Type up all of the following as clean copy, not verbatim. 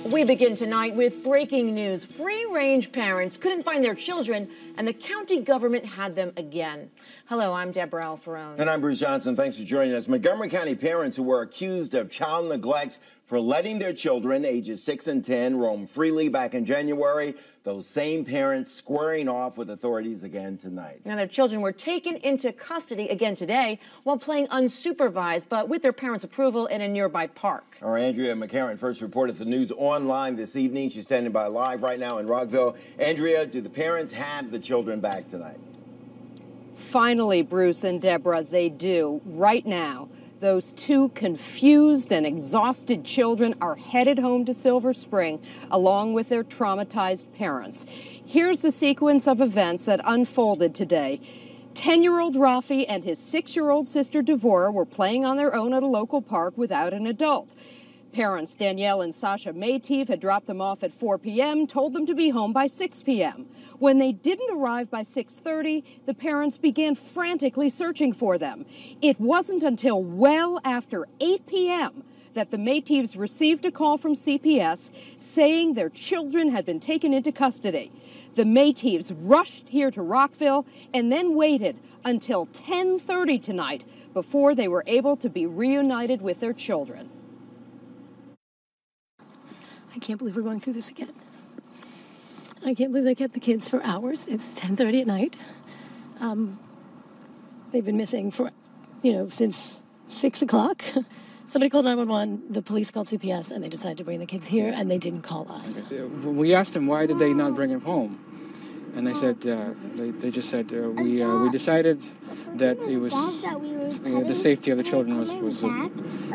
We begin tonight with breaking news. Free-range parents couldn't find their children, and the county government had them again. Hello, I'm Deborah Alfarone. And I'm Bruce Johnson. Thanks for joining us. Montgomery County parents who were accused of child neglect for letting their children, ages 6 and 10, roam freely back in January. Those same parents squaring off with authorities again tonight. Now, their children were taken into custody again today while playing unsupervised, but with their parents' approval in a nearby park. Our Andrea McCarran first reported the news online this evening. She's standing by live right now in Rockville. Andrea, do the parents have the children back tonight? Finally, Bruce and Deborah, they do. Right now, those two confused and exhausted children are headed home to Silver Spring along with their traumatized parents. Here's the sequence of events that unfolded today. 10-year-old Rafi and his 6-year-old sister Devora were playing on their own at a local park without an adult. Parents Danielle and Sasha Maytive had dropped them off at 4 p.m., told them to be home by 6 p.m. When they didn't arrive by 6:30, the parents began frantically searching for them. It wasn't until well after 8 p.m. that the Maytives received a call from CPS saying their children had been taken into custody. The Maytives rushed here to Rockville and then waited until 10:30 tonight before they were able to be reunited with their children. I can't believe we're going through this again. I can't believe they kept the kids for hours. It's 10:30 at night. They've been missing for, since 6 o'clock. Somebody called 911, the police called CPS, and they decided to bring the kids here, and they didn't call us. We asked them, why did they not bring him home? And they said, they just said, we decided that it was, the safety of the children was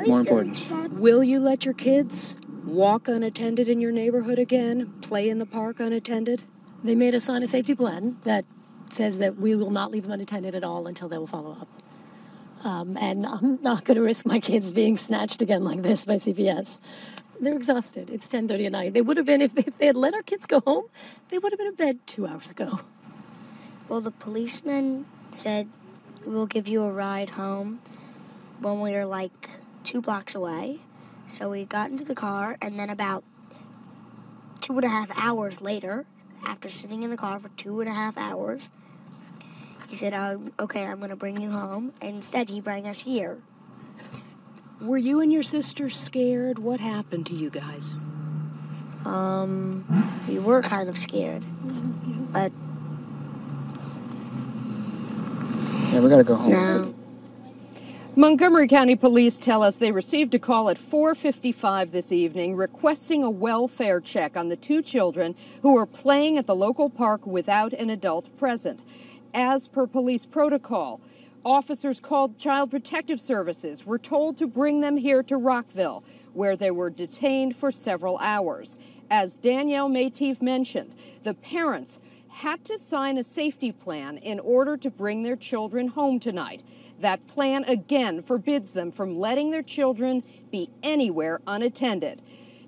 more important. Will you let your kids walk unattended in your neighborhood again, play in the park unattended? They made us sign a safety plan that says that we will not leave them unattended at all until they will follow up. And I'm not going to risk my kids being snatched again like this by CPS. They're exhausted. It's 10:30 at night. They would have been, if they had let our kids go home, they would have been in bed 2 hours ago. Well, the policeman said, we'll give you a ride home when we were like 2 blocks away. So we got into the car, and then about 2.5 hours later, after sitting in the car for 2.5 hours, he said, okay, I'm going to bring you home. And instead, he brought us here. Were you and your sister scared? What happened to you guys? We were kind of scared, but... Yeah, we got to go home. No. Montgomery County Police tell us they received a call at 4:55 this evening requesting a welfare check on the two children who were playing at the local park without an adult present. As per police protocol, officers called Child Protective Services were told to bring them here to Rockville, where they were detained for several hours. As Danielle Maytive mentioned, the parents had to sign a safety plan in order to bring their children home tonight. That plan again forbids them from letting their children be anywhere unattended.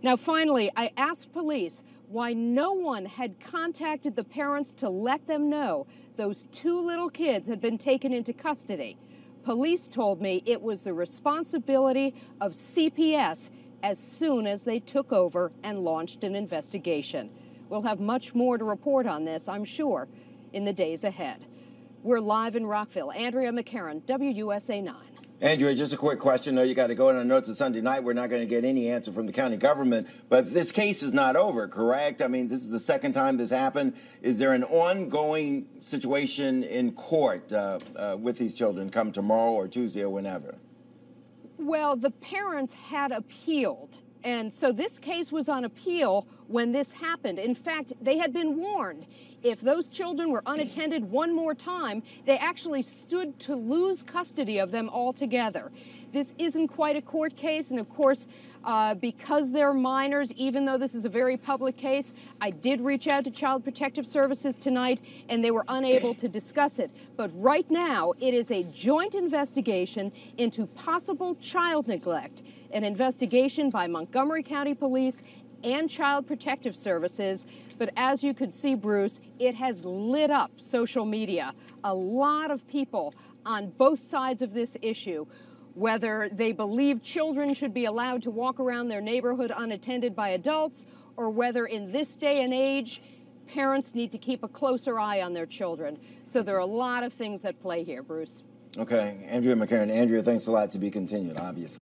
Now, finally, I asked police why no one had contacted the parents to let them know those two little kids had been taken into custody. Police told me it was the responsibility of CPS as soon as they took over and launched an investigation. We'll have much more to report on this, I'm sure, in the days ahead. We're live in Rockville. Andrea McCarran, WUSA 9. Andrea, just a quick question. I know you got to go in. I know it's a Sunday night. We're not going to get any answer from the county government, but this case is not over, correct? I mean, this is the second time this happened. Is there an ongoing situation in court with these children come tomorrow or Tuesday or whenever? Well, the parents had appealed, and so this case was on appeal when this happened. In fact, they had been warned if those children were unattended one more time, they actually stood to lose custody of them altogether. This isn't quite a court case, and of course, because they're minors, even though this is a very public case, I did reach out to Child Protective Services tonight, and they were unable to discuss it. But right now, it is a joint investigation into possible child neglect, an investigation by Montgomery County Police and Child Protective Services. But as you could see, Bruce, it has lit up social media. A lot of people on both sides of this issue whether they believe children should be allowed to walk around their neighborhood unattended by adults, or whether in this day and age, parents need to keep a closer eye on their children. So there are a lot of things at play here, Bruce. Okay, Andrea McCarran. Andrea, thanks a lot. To be continued, obviously.